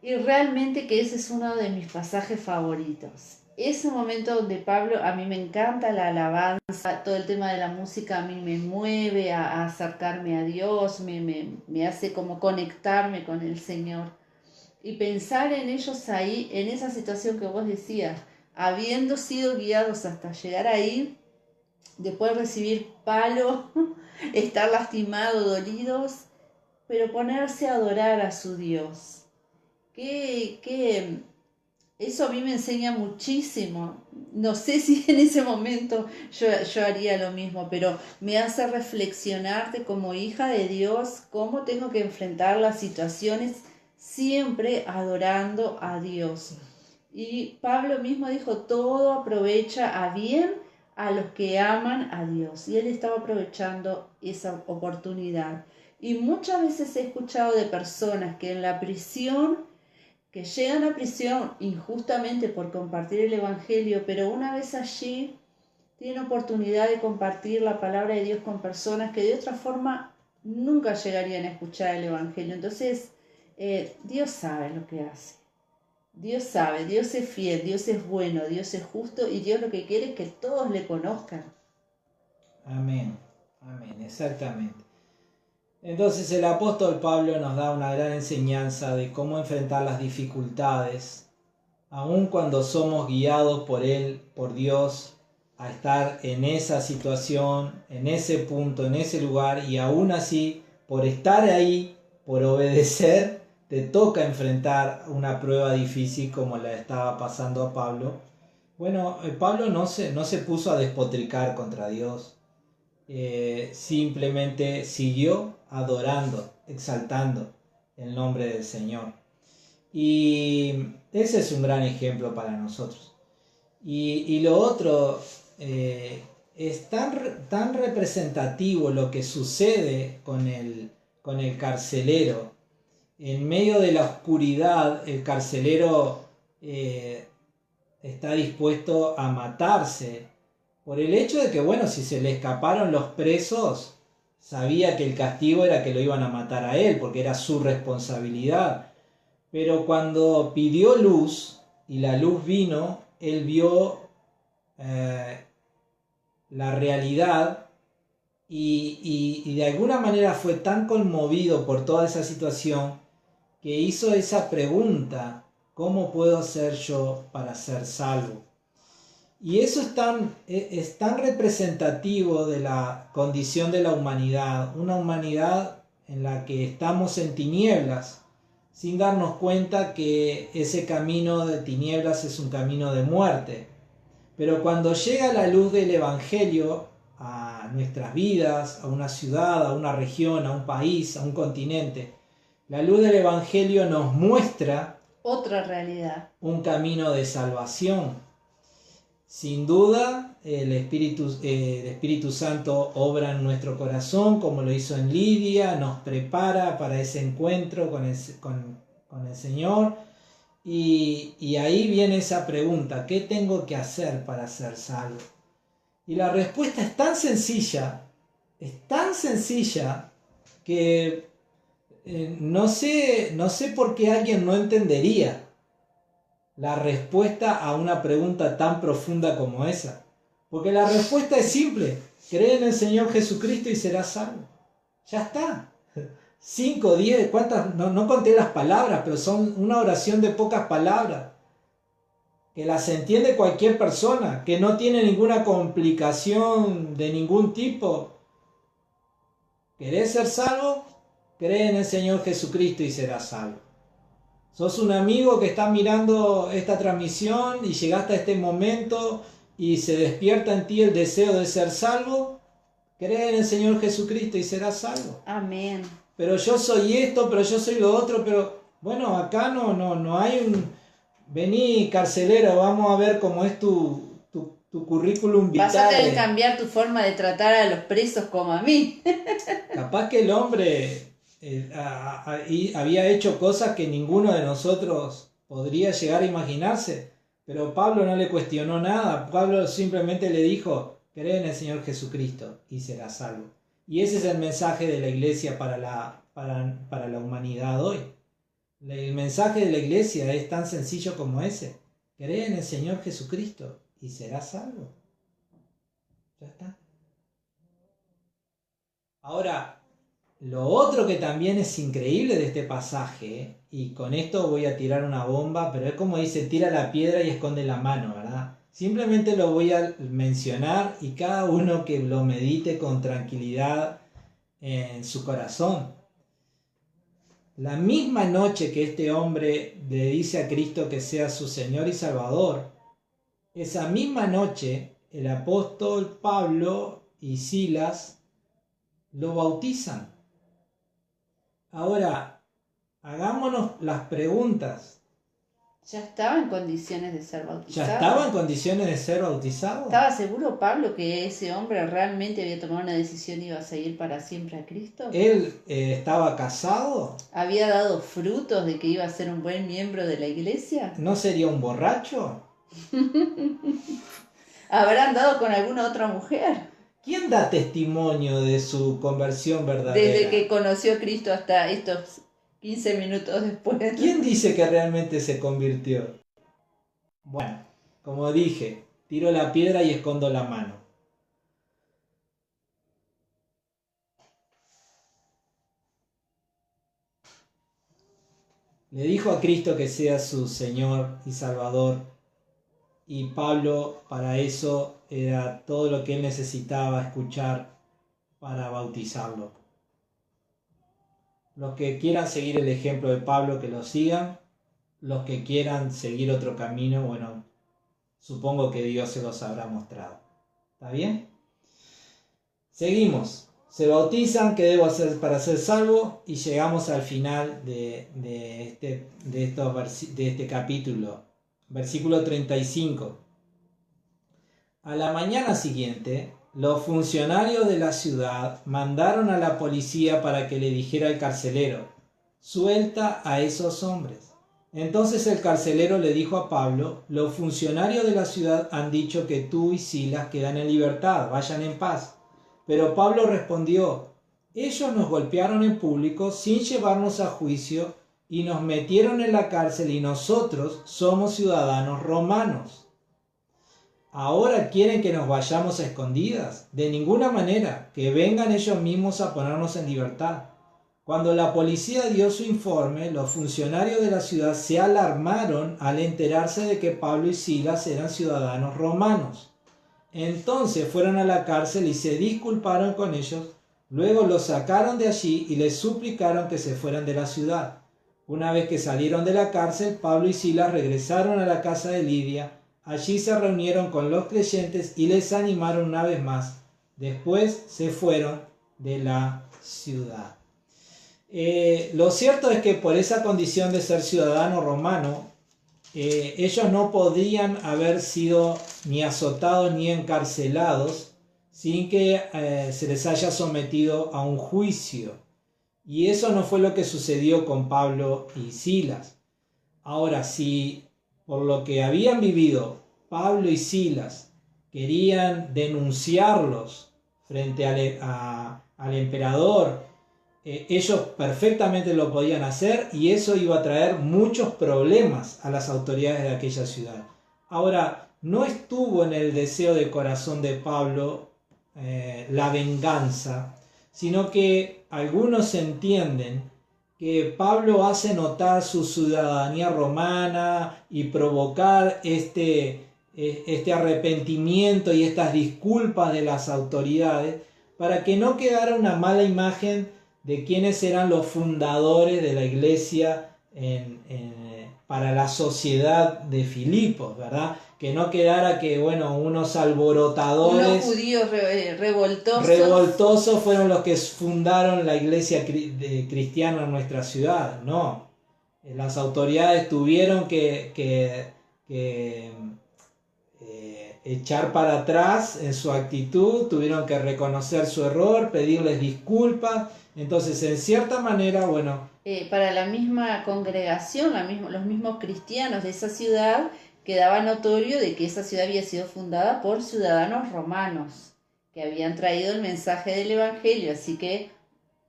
Y realmente que ese es uno de mis pasajes favoritos. Ese momento donde Pablo, a mí me encanta la alabanza, todo el tema de la música a mí me mueve a acercarme a Dios, me hace como conectarme con el Señor. Y pensar en ellos ahí, en esa situación que vos decías, habiendo sido guiados hasta llegar ahí, después de recibir palo, estar lastimados, dolidos, pero ponerse a adorar a su Dios. Que eso a mí me enseña muchísimo. No sé si en ese momento yo haría lo mismo, pero me hace reflexionar de como hija de Dios, cómo tengo que enfrentar las situaciones siempre adorando a Dios. Y Pablo mismo dijo: todo aprovecha a bien a los que aman a Dios. Y él estaba aprovechando esa oportunidad. Y muchas veces he escuchado de personas que en la prisión, que llegan a prisión injustamente por compartir el Evangelio, pero una vez allí tienen oportunidad de compartir la palabra de Dios con personas que de otra forma nunca llegarían a escuchar el Evangelio. Entonces, Dios sabe lo que hace. Dios sabe, Dios es fiel, Dios es bueno, Dios es justo y Dios lo que quiere es que todos le conozcan. Amén, amén, exactamente. Entonces el apóstol Pablo nos da una gran enseñanza de cómo enfrentar las dificultades aun cuando somos guiados por Él, por Dios, a estar en esa situación, en ese punto, en ese lugar, y aún así, por estar ahí, por obedecer, te toca enfrentar una prueba difícil como la estaba pasando a Pablo. Bueno, Pablo no se puso a despotricar contra Dios, simplemente siguió adorando, exaltando el nombre del Señor. Y ese es un gran ejemplo para nosotros. Y lo otro, es tan representativo lo que sucede con el carcelero. En medio de la oscuridad, el carcelero está dispuesto a matarse por el hecho de que, bueno, si se le escaparon los presos, sabía que el castigo era que lo iban a matar a él, porque era su responsabilidad. Pero cuando pidió luz y la luz vino, él vio la realidad y de alguna manera fue tan conmovido por toda esa situación que hizo esa pregunta: ¿cómo puedo hacer yo para ser salvo? Y eso es tan representativo de la condición de la humanidad, una humanidad en la que estamos en tinieblas, sin darnos cuenta que ese camino de tinieblas es un camino de muerte. Pero cuando llega la luz del Evangelio a nuestras vidas, a una ciudad, a una región, a un país, a un continente, la luz del Evangelio nos muestra otra realidad, un camino de salvación. Sin duda, el Espíritu Santo obra en nuestro corazón, como lo hizo en Lidia, nos prepara para ese encuentro con el Señor. Y ahí viene esa pregunta: ¿qué tengo que hacer para ser salvo? Y la respuesta es tan sencilla que no sé por qué alguien no entendería la respuesta a una pregunta tan profunda como esa. Porque la respuesta es simple: cree en el Señor Jesucristo y serás salvo. Ya está. 5, 10, ¿cuántas? No conté las palabras, pero son una oración de pocas palabras, que las entiende cualquier persona, que no tiene ninguna complicación de ningún tipo. ¿Querés ser salvo? Cree en el Señor Jesucristo y serás salvo. Sos un amigo que está mirando esta transmisión y llegaste a este momento y se despierta en ti el deseo de ser salvo. Cree en el Señor Jesucristo y serás salvo. Amén. Pero yo soy esto, pero yo soy lo otro, pero bueno, acá no hay un... Vení, carcelero, vamos a ver cómo es tu currículum vitae. Vas a tener que cambiar tu forma de tratar a los presos como a mí. Capaz que el hombre había hecho cosas que ninguno de nosotros podría llegar a imaginarse, pero Pablo no le cuestionó nada. Pablo simplemente le dijo: cree en el Señor Jesucristo y serás salvo. Y ese es el mensaje de la iglesia para la humanidad hoy. El mensaje de la iglesia es tan sencillo como ese: cree en el Señor Jesucristo y serás salvo. Ya está. Ahora, lo otro que también es increíble de este pasaje, y con esto voy a tirar una bomba, pero es como dice: tira la piedra y esconde la mano, ¿verdad? Simplemente lo voy a mencionar y cada uno que lo medite con tranquilidad en su corazón. La misma noche que este hombre le dice a Cristo que sea su Señor y Salvador, esa misma noche el apóstol Pablo y Silas lo bautizan. Ahora, hagámonos las preguntas. ¿Ya estaba en condiciones de ser bautizado? ¿Ya estaba en condiciones de ser bautizado? ¿Estaba seguro Pablo que ese hombre realmente había tomado una decisión y iba a seguir para siempre a Cristo? ¿Él estaba casado? ¿Había dado frutos de que iba a ser un buen miembro de la iglesia? ¿No sería un borracho? ¿Habrá andado con alguna otra mujer? ¿Quién da testimonio de su conversión verdadera? Desde que conoció a Cristo hasta estos 15 minutos después. ¿Quién dice que realmente se convirtió? Bueno, como dije, tiro la piedra y escondo la mano. le dijo a Cristo que sea su Señor y Salvador, y Pablo para eso era todo lo que él necesitaba escuchar para bautizarlo. Los que quieran seguir el ejemplo de Pablo, que lo sigan. Los que quieran seguir otro camino, bueno, supongo que Dios se los habrá mostrado. ¿Está bien? Seguimos. Se bautizan, ¿qué debo hacer para ser salvo? Y llegamos al final de este capítulo. Versículo 35. A la mañana siguiente, los funcionarios de la ciudad mandaron a la policía para que le dijera al carcelero: suelta a esos hombres. Entonces el carcelero le dijo a Pablo: los funcionarios de la ciudad han dicho que tú y Silas quedan en libertad, vayan en paz. Pero Pablo respondió: ellos nos golpearon en público sin llevarnos a juicio y nos metieron en la cárcel, y nosotros somos ciudadanos romanos. ¿Ahora quieren que nos vayamos a escondidas? De ninguna manera, que vengan ellos mismos a ponernos en libertad. Cuando la policía dio su informe, los funcionarios de la ciudad se alarmaron al enterarse de que Pablo y Silas eran ciudadanos romanos. Entonces fueron a la cárcel y se disculparon con ellos. Luego los sacaron de allí y les suplicaron que se fueran de la ciudad. Una vez que salieron de la cárcel, Pablo y Silas regresaron a la casa de Lidia. Allí se reunieron con los creyentes y les animaron una vez más. Después se fueron de la ciudad. Lo cierto es que por esa condición de ser ciudadano romano, ellos no podían haber sido ni azotados ni encarcelados sin que se les haya sometido a un juicio. Y eso no fue lo que sucedió con Pablo y Silas. Ahora, si por lo que habían vivido Pablo y Silas querían denunciarlos frente al emperador, ellos perfectamente lo podían hacer, y eso iba a traer muchos problemas a las autoridades de aquella ciudad. Ahora, no estuvo en el deseo de corazón de Pablo la venganza, sino que algunos entienden que Pablo hace notar su ciudadanía romana y provocar este arrepentimiento y estas disculpas de las autoridades para que no quedara una mala imagen de quiénes eran los fundadores de la iglesia para la sociedad de Filipos, ¿verdad? Que no quedara que, bueno, unos alborotadores, unos judíos revoltosos fueron los que fundaron la iglesia cristiana en nuestra ciudad. No, las autoridades tuvieron que echar para atrás en su actitud, tuvieron que reconocer su error, pedirles disculpas. Entonces, en cierta manera, bueno, para la misma congregación, los mismos cristianos de esa ciudad, quedaba notorio de que esa ciudad había sido fundada por ciudadanos romanos que habían traído el mensaje del evangelio, así que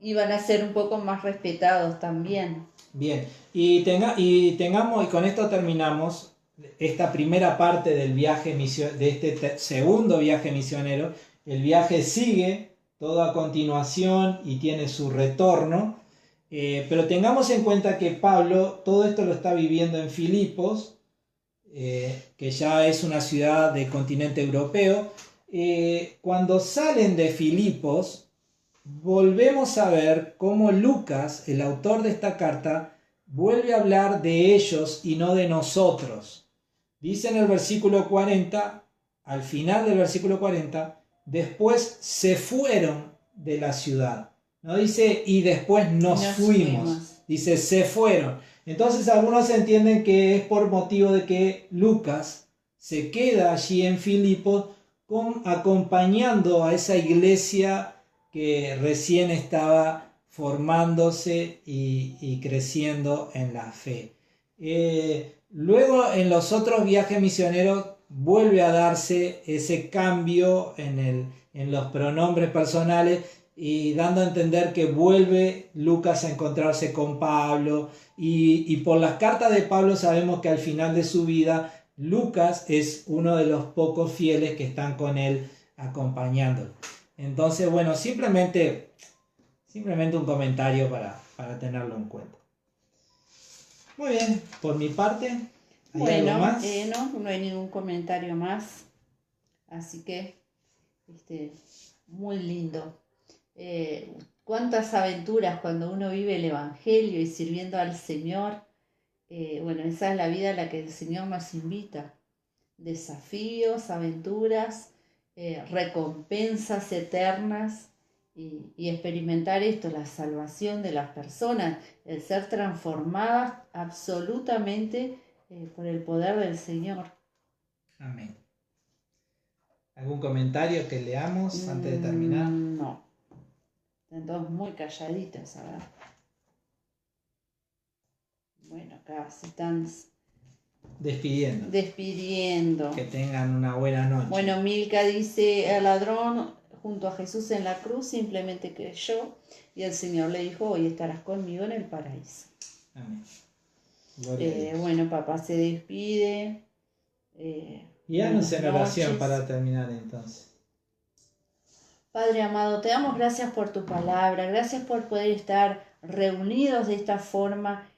iban a ser un poco más respetados también. Bien, y con esto terminamos esta primera parte del viaje de este segundo viaje misionero. El viaje sigue todo a continuación y tiene su retorno, pero tengamos en cuenta que Pablo todo esto lo está viviendo en Filipos, que ya es una ciudad del continente europeo. Cuando salen de Filipos, volvemos a ver cómo Lucas, el autor de esta carta, vuelve a hablar de ellos y no de nosotros. Dice en el versículo 40, al final del versículo 40, después se fueron de la ciudad. No dice y después nos fuimos. Dice se fueron. Entonces algunos entienden que es por motivo de que Lucas se queda allí en Filipos acompañando a esa iglesia que recién estaba formándose y creciendo en la fe. Luego en los otros viajes misioneros vuelve a darse ese cambio en los pronombres personales, y dando a entender que vuelve Lucas a encontrarse con Pablo, y por las cartas de Pablo sabemos que al final de su vida Lucas es uno de los pocos fieles que están con él acompañándolo. Entonces, bueno, simplemente un comentario para tenerlo en cuenta. Muy bien, por mi parte, ¿hay Bueno, algo más? no hay ningún comentario más. Así que, muy lindo. Cuántas aventuras cuando uno vive el Evangelio y sirviendo al Señor. Bueno, esa es la vida a la que el Señor nos invita. Desafíos, aventuras, recompensas eternas y experimentar esto, la salvación de las personas, el ser transformadas absolutamente por el poder del Señor. Amén. ¿Algún comentario que leamos antes de terminar? No, están todos muy calladitos, a ver. Bueno, acá se están despidiendo. Que tengan una buena noche. Bueno, Milka dice, el ladrón junto a Jesús en la cruz simplemente creyó y el Señor le dijo, hoy estarás conmigo en el paraíso. Amén. Bueno, papá se despide. Y háganos en oración para terminar entonces. Padre amado, te damos gracias por tu palabra, gracias por poder estar reunidos de esta forma,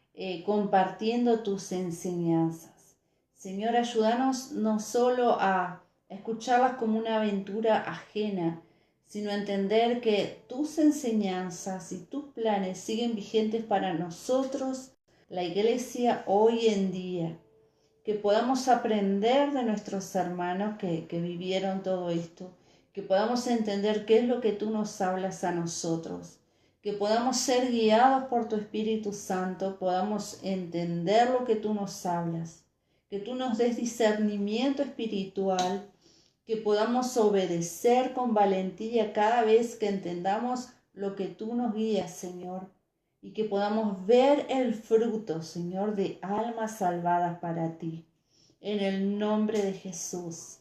compartiendo tus enseñanzas. Señor, ayúdanos no solo a escucharlas como una aventura ajena, sino a entender que tus enseñanzas y tus planes siguen vigentes para nosotros, la iglesia, hoy en día. Que podamos aprender de nuestros hermanos que vivieron todo esto, que podamos entender qué es lo que tú nos hablas a nosotros, que podamos ser guiados por tu Espíritu Santo, podamos entender lo que tú nos hablas, que tú nos des discernimiento espiritual, que podamos obedecer con valentía cada vez que entendamos lo que tú nos guías, Señor, y que podamos ver el fruto, Señor, de almas salvadas para ti. En el nombre de Jesús,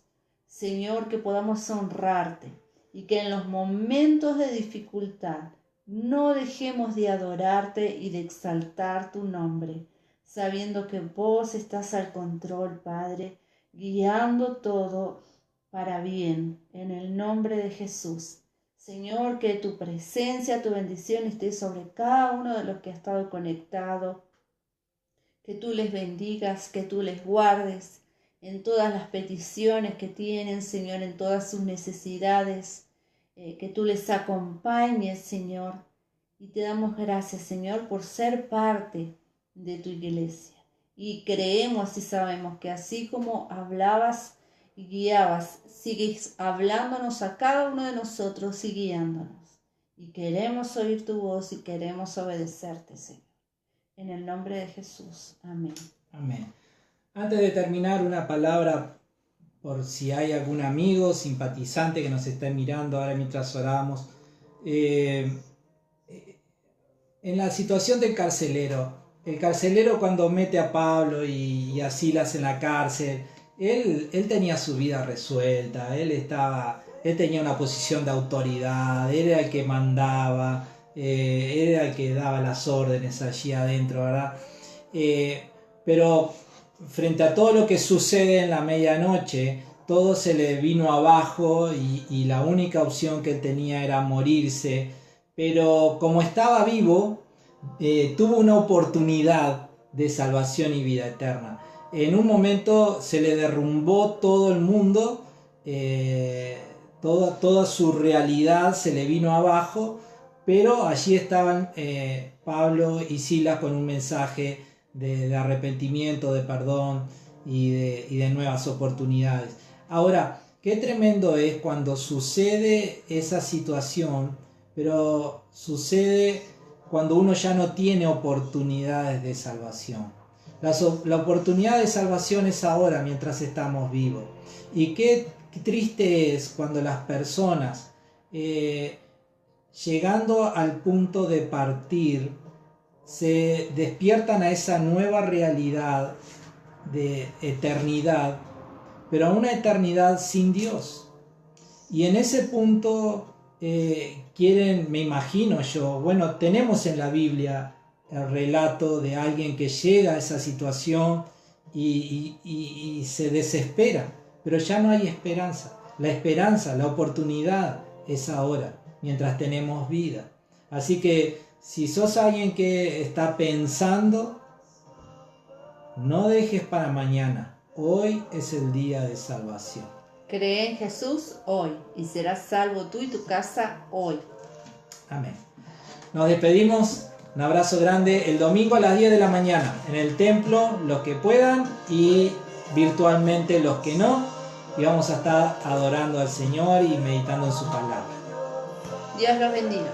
Señor, que podamos honrarte y que en los momentos de dificultad no dejemos de adorarte y de exaltar tu nombre, sabiendo que vos estás al control, Padre, guiando todo para bien, en el nombre de Jesús. Señor, que tu presencia, tu bendición esté sobre cada uno de los que ha estado conectado, que tú les bendigas, que tú les guardes en todas las peticiones que tienen, Señor, en todas sus necesidades, que tú les acompañes, Señor, y te damos gracias, Señor, por ser parte de tu iglesia. Y creemos y sabemos que así como hablabas y guiabas, sigues hablándonos a cada uno de nosotros y guiándonos. Y queremos oír tu voz y queremos obedecerte, Señor. En el nombre de Jesús. Amén. Amén. Antes de terminar, una palabra por si hay algún amigo, simpatizante que nos esté mirando ahora mientras oramos. En la situación del carcelero, el carcelero cuando mete a Pablo y a Silas en la cárcel, él tenía su vida resuelta, él tenía una posición de autoridad, él era el que mandaba, era el que daba las órdenes allí adentro, ¿verdad? Pero frente a todo lo que sucede en la medianoche, todo se le vino abajo y la única opción que él tenía era morirse. Pero como estaba vivo, tuvo una oportunidad de salvación y vida eterna. En un momento se le derrumbó todo el mundo, toda su realidad se le vino abajo, pero allí estaban Pablo y Silas con un mensaje de arrepentimiento, de perdón y de nuevas oportunidades. Ahora, qué tremendo es cuando sucede esa situación, pero sucede cuando uno ya no tiene oportunidades de salvación. La oportunidad de salvación es ahora, mientras estamos vivos. Y qué triste es cuando las personas, llegando al punto de partir, se despiertan a esa nueva realidad de eternidad, pero a una eternidad sin Dios. Y en ese punto quieren, me imagino yo, bueno, tenemos en la Biblia el relato de alguien que llega a esa situación y se desespera, pero ya no hay esperanza. La esperanza, la oportunidad es ahora, mientras tenemos vida. Así que si sos alguien que está pensando No dejes para mañana. Hoy es el día de salvación. Cree en Jesús hoy y serás salvo tú y tu casa hoy. Amén. Nos despedimos. Un abrazo grande. El domingo a las 10 de la mañana en el templo, los que puedan, y virtualmente los que no. Y vamos a estar adorando al Señor y meditando en su palabra. Dios los bendiga.